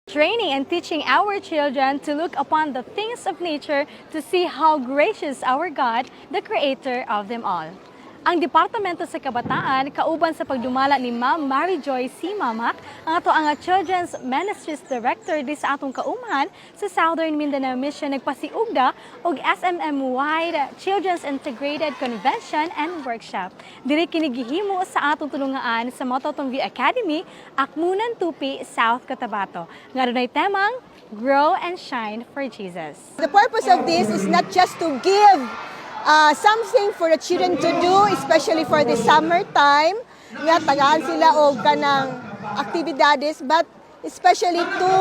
training and teaching our children to look upon the things of nature to see how gracious our God, the Creator of them all. Ang Departamento sa Kabataan, kauban sa pagdumala ni Ma'am Mary Joy C. Mamak, ang ato ang Children's Ministries Director di sa atong kaumahan sa Southern Mindanao Mission nagpasiugda og SMM-wide Children's Integrated Convention and Workshop. Diri kini gihimo sa atong tulungaan sa Matutum View Academy, Acmunan, Tupi, South Cotabato. Nga dunay temang Grow and Shine for Jesus. The purpose of this is not just to give something for the children to do, especially for the summertime, nga tagaan sila og kanang aktibidades, but especially to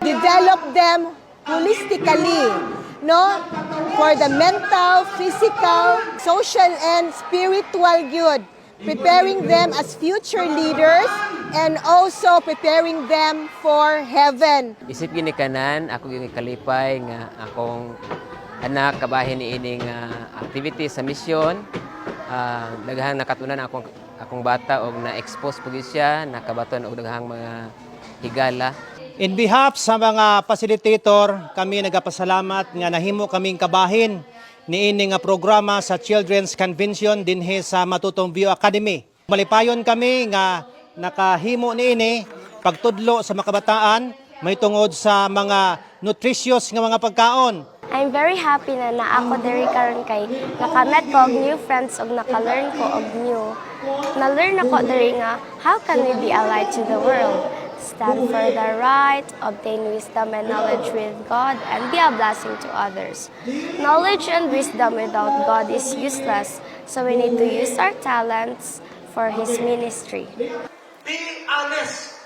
develop them holistically, no, for the mental, physical, social, and spiritual good, preparing them as future leaders and also preparing them for heaven. Isip gini kanan, ako yung kalipay nga akong anak kabahin ni ining activity sa mission. Daghang nakatunan akong bata og na-expose pugid siya, nakabaton og daghang mga higala. In behalf sa mga facilitator, kami nagapasalamat nga nahimo kaming kabahin ni ining programa sa Children's Convention dinhi sa Matutum View Academy. Malipayon kami nga nakahimo niini pagtudlo sa makabataan may tungod sa mga nutritious nga mga pagkaon. I'm very happy na ako diri karon kay nakamet ko og new friends og naka-learn ko og new. Na-learn ako diri nga how can we be a light to the world, stand for the right, obtain wisdom and knowledge with God, and be a blessing to others. Knowledge and wisdom without God is useless, so we need to use our talents for His ministry. Be honest,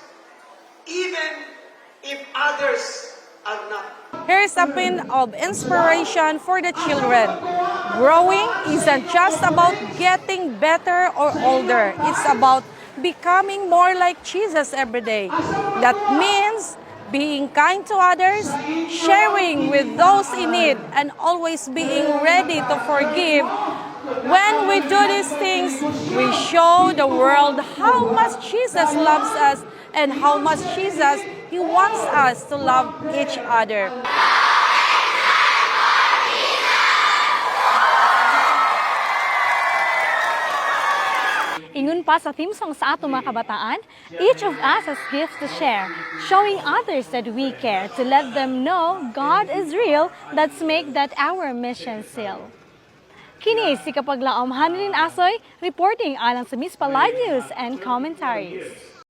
even if others are not. Here's a pin of inspiration for the children. Growing isn't just about getting better or older. It's about becoming more like Jesus every day. That means being kind to others, sharing with those in need, and always being ready to forgive. When we do these things, we show the world how much Jesus loves us and how much Jesus He wants us to love each other. Ingon pa sa theme song sa ato mga kabataan, each of us has gifts to share, showing others that we care, to let them know God is real, let's make that our mission seal. Kini si Kapaglaom Hanlin Asoy, reporting alang sa Mispa Live News and Commentaries.